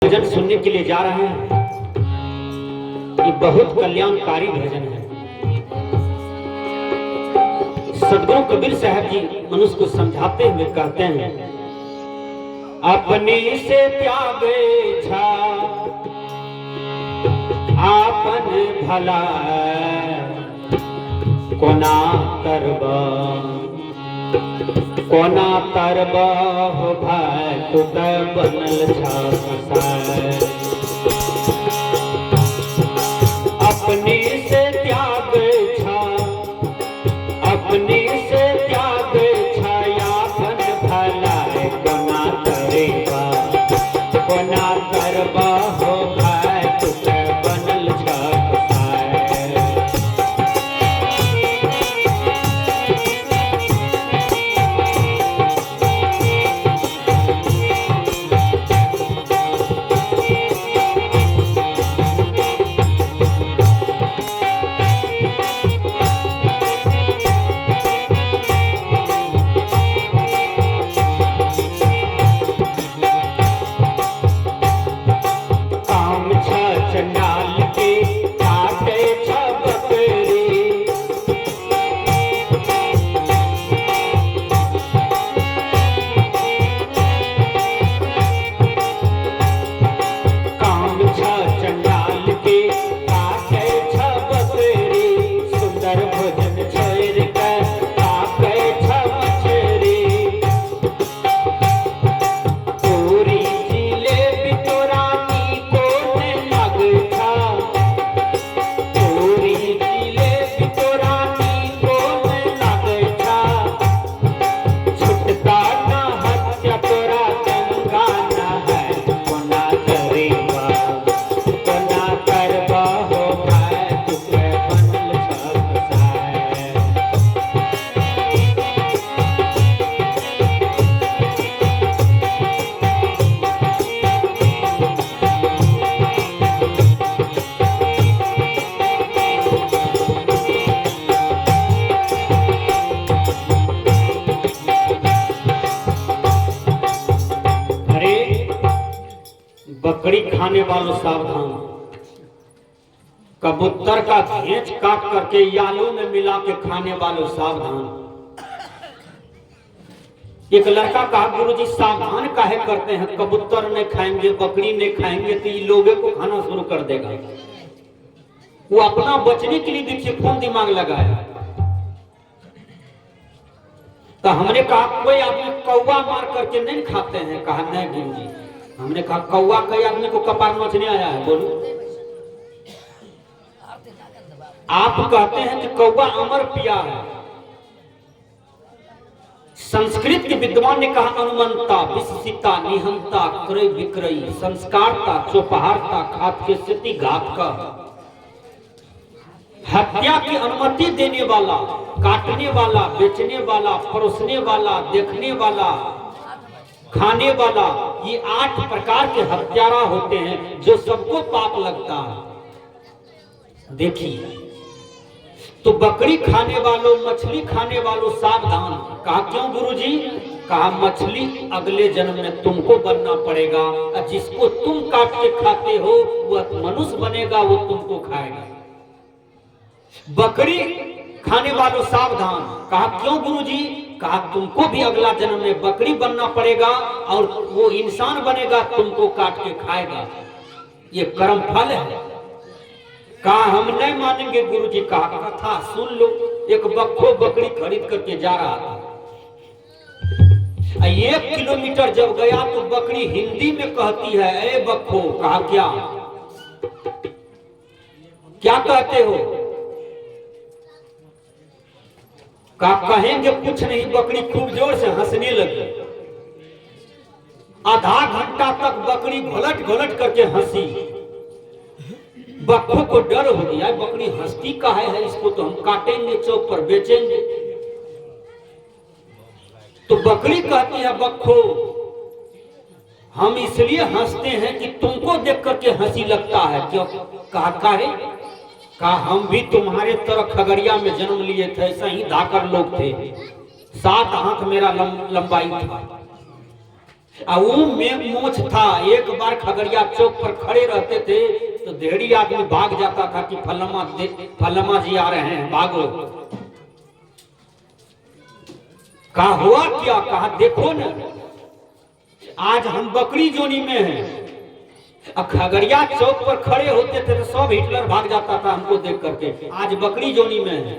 भजन सुनने के लिए जा रहे हैं। ये बहुत कल्याणकारी भजन है। सदगुरु कबीर साहब जी मनुष्य को समझाते हुए कहते हैं, अपने से त्यागे छा आपन भला कोना करबा हो भाई तुत बनल छा कसाय। अपने से त्याग छा अपने से त्याग छा आपन भला कोना करेगा कोना करबा हो भाई तुत बनल छा कसाय। बकरी खाने वालों सावधान, कबूतर का घेंच काट करके यालों में मिला के खाने वालों सावधान। एक लड़का कहा, गुरुजी सावधान काहे करते हैं, कबूतर नहीं खाएंगे बकरी नहीं खाएंगे तो ये लोगों को खाना शुरू कर देगा। वो अपना बचने के लिए देखिए कौन दिमाग लगाया। तो हमने कहा कोई आदमी कौवा मार करके नहीं खाते हैं, कहा नहीं गुरुजी। हमने कहा कौवा कई आदमी को कपार नोचने आया है, बोलो। आप कहते हैं कि कौवा अमर पिया है। संस्कृत के विद्वान ने कहा अनुमंता विशिता निहंता क्रय विक्रयी संस्कारता चौपहारता खात के स्थिति घात का। हत्या की अनुमति देने वाला, काटने वाला, बेचने वाला, परोसने वाला, देखने वाला, खाने वाला, ये 8 प्रकार के हत्यारा होते हैं जो सबको पाप लगता है। देखिए तो बकरी खाने वालों मछली खाने वालों सावधान। कहा क्यों गुरुजी? कहा मछली अगले जन्म में तुमको बनना पड़ेगा और जिसको तुम काट के खाते हो वह मनुष्य बनेगा, वो तुमको खाएगा। बकरी खाने वालों सावधान। कहा क्यों गुरुजी? कहा तुमको भी अगला जन्म में बकरी बनना पड़ेगा और वो इंसान बनेगा, तुमको काट के खाएगा। ये कर्म फल है। कहा हम नहीं मानेंगे गुरुजी। कहा कथा सुन लो। एक बक्खो बकरी खरीद करके जा रहा था। 1 किलोमीटर जब गया तो बकरी हिंदी में कहती है, ए बक्खो। कहा क्या क्या कहते हो? कहा कहेंगे कुछ नहीं। बकरी खूब जोर से हंसने लगी। आधा घंटा तक बकरी घोलट घोलट करके हंसी। बक्खो को डर हो गया, बकरी हंसती काहे है, इसको तो हम काटेंगे, चौक पर बेचेंगे। तो बकरी कहती है, बक्खो हम इसलिए हंसते हैं कि तुमको देख करके हंसी लगता है। क्यों? कहा काहे? कहा हम भी तुम्हारे तरह खगड़िया में जन्म लिए थे, ऐसा ही धाकर लोग थे, 7 आंख मेरा लंबाई था। वो में मोछ था। एक बार खगड़िया चौक पर खड़े रहते थे तो ढेरी आदमी भाग जाता था कि फल्लमा जी आ रहे हैं, भागो। कहा हुआ क्या? कहा देखो न, आज हम बकरी जोनी में हैं। खगड़िया चौक पर खड़े होते थे तो सब हिटलर भाग जाता था हमको देख करके। आज बकरी जोनी में है।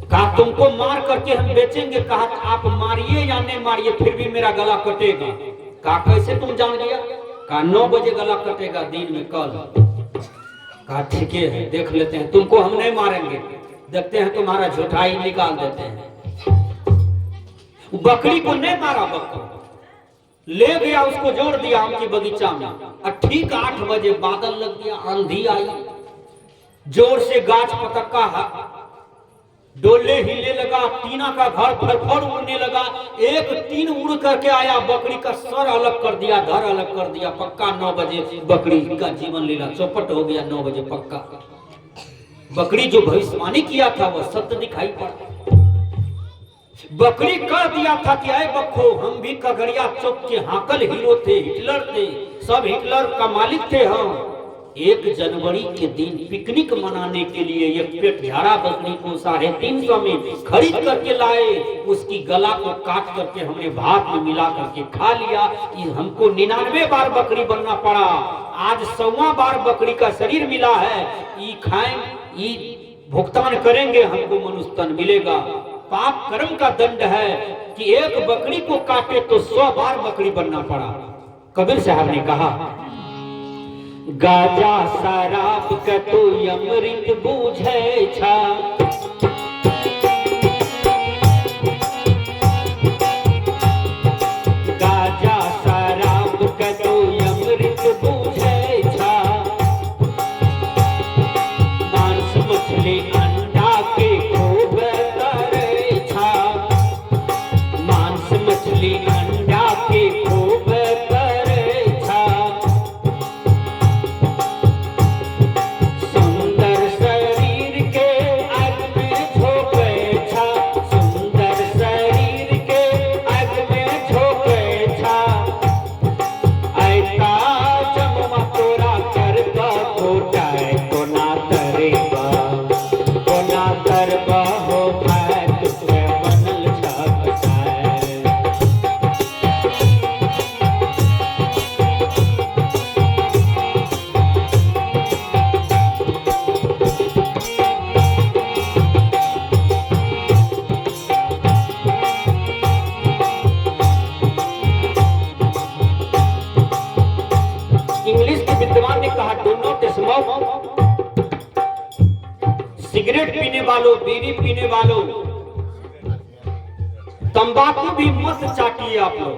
कहा तुमको मार करके हम बेचेंगे। कहा आप मारिए या नहीं मारिए फिर भी मेरा गला कटेगा। कहा कैसे तुम जान गया? कहा 9 बजे गला कटेगा दिन में कल। कहा ठीक है देख लेते हैं, तुमको हम नहीं मारेंगे, देखते हैं तुम्हारा झूठाई निकाल देते हैं। बकरी को नहीं मारा, बकरी ले गया, उसको जोड़ दिया आम की बगीचा में। ठीक 8 बजे बादल लग गया, आंधी आई, जोर से गाछ पतक्का डोले हिले लगा, टीना का घर फरफर उड़ने लगा। एक टीन उड़ करके आया, बकरी का सर अलग कर दिया, धर अलग कर दिया। पक्का 9 बजे बकरी का जीवन लीला चौपट हो गया। 9 बजे पक्का बकरी जो भविष्यवाणी किया था वह सत्य दिखाई पड़ा। बकरी कर दिया था कि आए बखो, हम भी खगड़िया चौक के हाकल हीरो थे, हिटलर थे, सब हिटलर का मालिक थे हम। 1 जनवरी के दिन पिकनिक मनाने के लिए एक पेट झाड़ा बकरी को 350 में खरीद करके लाए। उसकी गला को काट करके हमने भात में मिला करके खा लिया। हमको 99 बार बकरी बनना पड़ा। आज 100वां बार बकरी का शरीर मिला है। ये खाएं, ये भुगतान करेंगे, हमको मनुष्य तन मिलेगा। पाप कर्म का दंड है कि एक बकरी को काटे तो 100 बार बकरी बनना पड़ा। कबीर साहब ने कहा, गाजा शराब का तू अमृत बूझे छा, गाजा शराब का तू अमृत बूझे छा, मांस मछली अंडा के खूब करे छा, मांस मछली अंडा के खूब करे छा, सुंदर शरीर के आग में झोंके छा, सुंदर शरीर के आग में झोंके छा, ऐता जमवा तोरा करबा कोटाए कोना तरेबा, कोना तरबा हो भाई तुझे बनल छकसाए। इंग्लिश के विद्वान ने कहा, डू नॉट स्मोक। सिगरेट पीने वालों, बीड़ी पीने वालों, तंबाकू भी मत चाटिए आप लोग।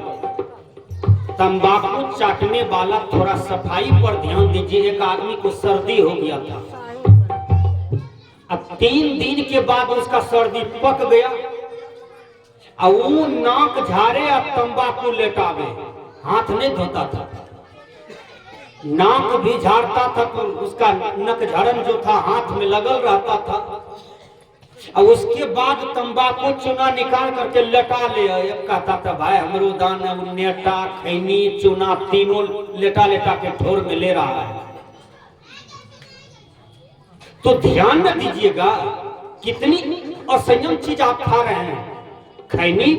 तंबाकू चाटने वाला थोड़ा सफाई पर ध्यान दीजिए। एक आदमी को सर्दी हो गया था, अब 3 दिन के बाद उसका सर्दी पक गया, और वो नाक झाड़े और तंबाकू लेटावे, हाथ नहीं धोता था, नाक भी झाड़ता था तो उसका नक झड़न जो था हाथ में लगल रहता था। और उसके बाद तंबाकू चूना निकाल करके लटा ले। एक कहता था भाई हमरो दान नेटा खैनी चूना तीनों लेटा लेटा के ठोर में ले रहा है। तो ध्यान में दीजिएगा कितनी असंयम चीज आप खा रहे हैं। खैनी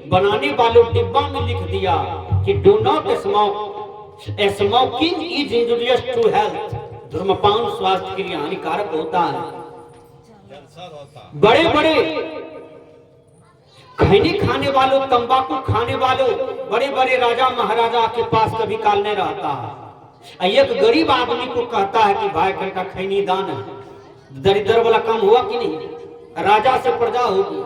बनाने वालों डिब्बा में लिख दिया कि do not smoke, smoking is injurious to health. धूम्रपान स्वास्थ्य के लिए हानिकारक होता है। बड़े बड़े खैनी खाने वालों, तंबाकू खाने वालों, बड़े बड़े राजा महाराजा के पास कभी काल नहीं रहता है। एक गरीब आदमी को कहता है कि भाई का खैनी दान है, दरिद्र वाला काम हुआ कि नहीं, राजा से प्रजा होगी।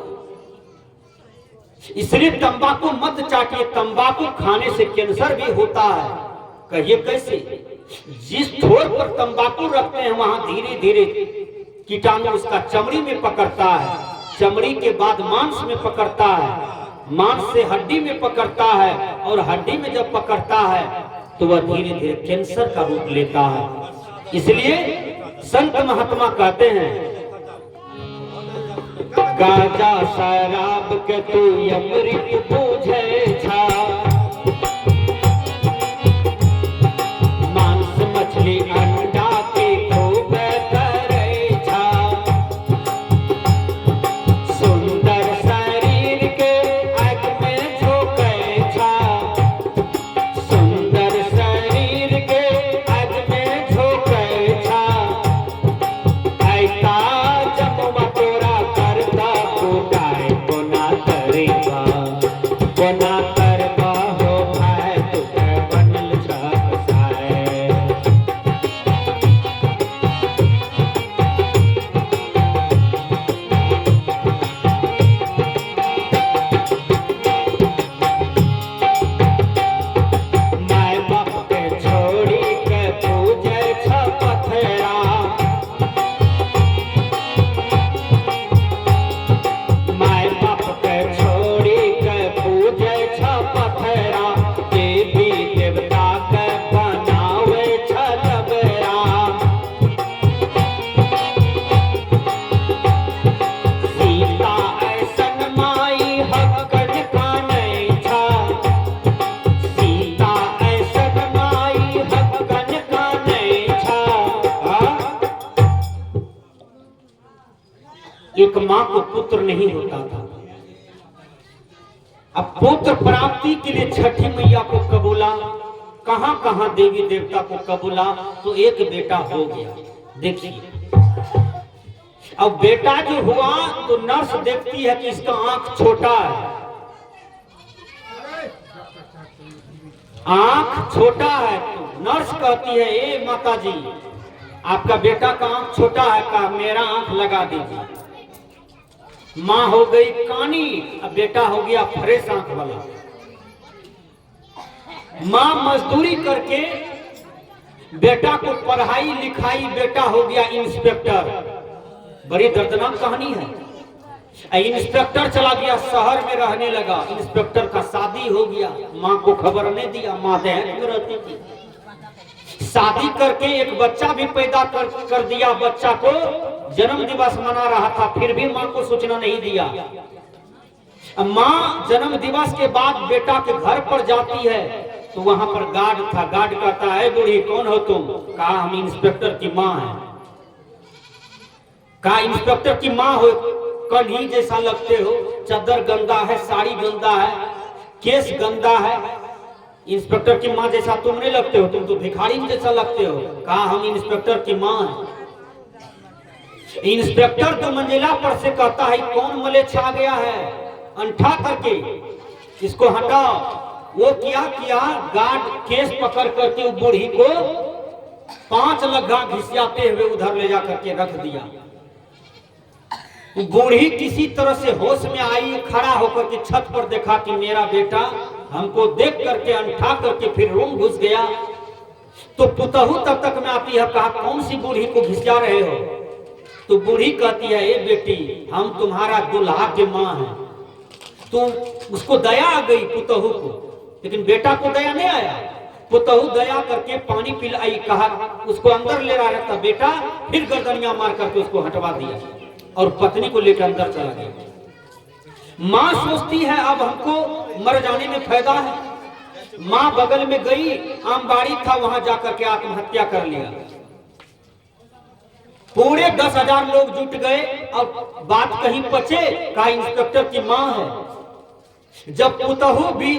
इसलिए तंबाकू मत चाटिए। तंबाकू खाने से कैंसर भी होता है। कहिए कैसे? जिस ठोर पर तंबाकू रखते हैं वहां धीरे धीरे कीटाणु उसका चमड़ी में पकड़ता है, चमड़ी के बाद मांस में पकड़ता है, मांस से हड्डी में पकड़ता है, और हड्डी में जब पकड़ता है तो वह धीरे धीरे कैंसर का रूप लेता है। इसलिए संत महात्मा कहते हैं, गाजा शराब के तू अमृत बूझे छा, एक माँ को पुत्र नहीं होता था। अब पुत्र प्राप्ति के लिए छठी मैया को कबूला, कहां कहां देवी देवता को कबूला, तो एक बेटा हो गया। देखिए अब बेटा जो हुआ तो नर्स देखती है कि इसका आंख छोटा है, आंख छोटा है, तो नर्स कहती है ए माता जी आपका बेटा का आंख छोटा है, का मेरा आंख लगा दीजिए। माँ हो गई कानी, अब बेटा हो गया फ्रेश आंख वाला। माँ मजदूरी करके बेटा को पढ़ाई लिखाई, बेटा हो गया इंस्पेक्टर। बड़ी दर्दनाक कहानी है। इंस्पेक्टर चला गया, शहर में रहने लगा। इंस्पेक्टर का शादी हो गया, माँ को खबर नहीं दिया, माँ दहेज में रहती थी। शादी करके एक बच्चा भी पैदा कर दिया, बच्चा को जन्म दिवस मना रहा था, फिर भी माँ को सूचना नहीं दिया। माँ जन्म दिवस के बाद बेटा के घर पर जाती है तो वहां पर गार्ड था। गार्ड कहता है बूढ़ी कौन हो तुम? कहा हम इंस्पेक्टर की माँ है। कहा इंस्पेक्टर की माँ हो, कल ही जैसा लगते हो, चादर गंदा है, साड़ी गंदा है, केस गंदा है, इंस्पेक्टर की माँ जैसा तुम नहीं लगते हो, तुम तो भिखारी जैसा लगते हो। कहा हम इंस्पेक्टर की माँ है। इंस्पेक्टर तो मंजिला पर से कहता है कौन मलेच्छ आ गया है, अंठा करके इसको हटाओ। वो क्या किया, गार्ड केस पकड़ करके वो बूढ़ी को 5 लग्गा घिसियाते हुए उधर ले जा करके रख दिया। बूढ़ी किसी तरह से होश में आई, खड़ा होकर के छत पर देखा कि मेरा बेटा हमको देख करके अंठा करके फिर रूम घुस गया। तो पुतहू तब तक में आती है, कहा कौन सी बूढ़ी को घिसिया रहे हो? तो बूढ़ी कहती है ए बेटी हम तुम्हारा दुल्हा के माँ हैं। तो उसको दया आ गई पुतहू को, लेकिन बेटा को दया नहीं आया। पुतहू दया करके पानी पिलाई, कहा उसको अंदर ले रहा था बेटा, फिर गर्दनिया मार करके उसको हटवा दिया और पत्नी को लेकर अंदर चला गया। माँ सोचती है अब हमको मर जाने में फायदा है। माँ बगल में गई, आमबाड़ी था, वहां जाकर के आत्महत्या कर लिया। पूरे 10,000 लोग जुट गए और बात कहीं पचे, कहा इंस्पेक्टर की माँ है। जब पुतहू भी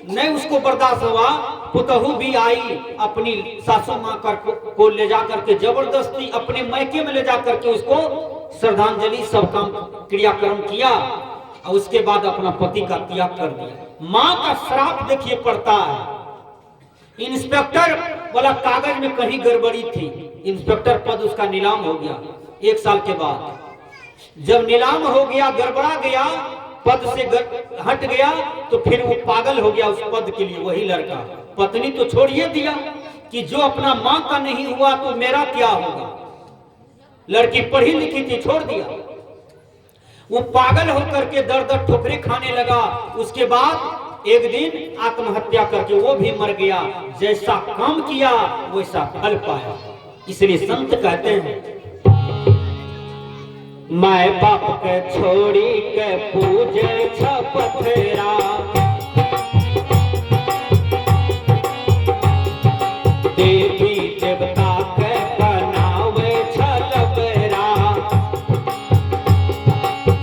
नहीं उसको बर्दाश्त हुआ, पुतहू भी आई, अपनी सासू माँ को ले जाकर के जबरदस्ती अपने मैके में ले जाकर के उसको श्रद्धांजलि सब काम क्रियाक्रम किया और उसके बाद अपना पति का त्याग कर दिया। माँ का श्राप देखिए पड़ता है। इंस्पेक्टर वाला कागज में कहीं गड़बड़ी थी, इंस्पेक्टर पद उसका नीलाम हो गया 1 साल के बाद। जब नीलाम हो गया, गड़बड़ा गया, पद से हट गया, तो फिर वो पागल हो गया उस पद के लिए। वही लड़का पत्नी तो छोड़िए दिया कि जो अपना माँ का नहीं हुआ तो मेरा क्या होगा। लड़की पढ़ी लिखी थी, छोड़ दिया। वो पागल होकर के दर दर ठोकरे खाने लगा। उसके बाद एक दिन आत्महत्या करके वो भी मर गया। जैसा काम किया वैसा फल पाया। इसलिए संत कहते हैं माय बाप के छोड़ी के पूजे छपथरा, देवी देवता के बनावे छलबरा।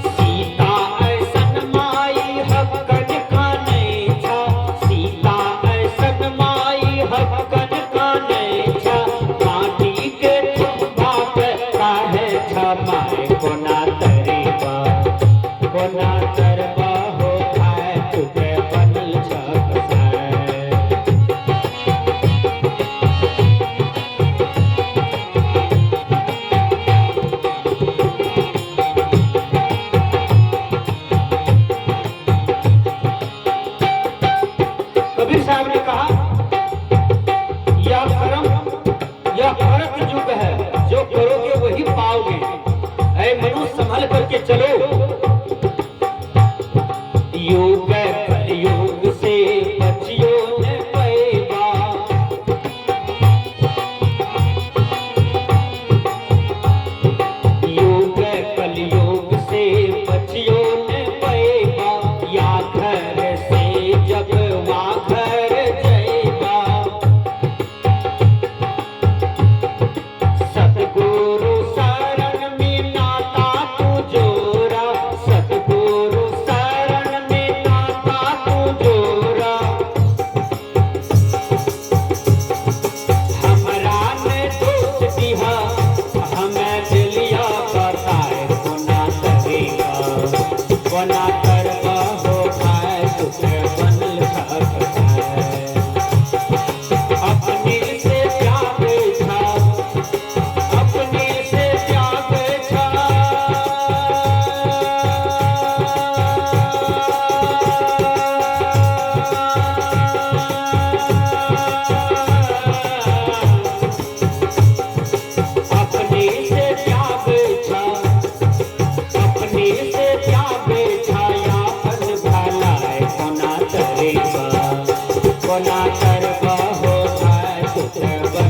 सीता ऐसन माई हक्कन का नहीं छा, सीता ऐसन माई हक्कन का नहीं छा। माटी के ठुम्भा पे काहे छा माए कोना तरीबा, कोना तरबा हो खाए तुके बनल छकसाए। कबीर साहब ने कहा यह कर्म, यह करत युग है, जो करोगे वही पाओगे। ऐ मनुष्य संभल करके चलो। योग कलयुग से बचियो न पैबा, योग कलयुग से बचियो न पैबा। या घर से जब वा घर जैबा, गरबा होता है,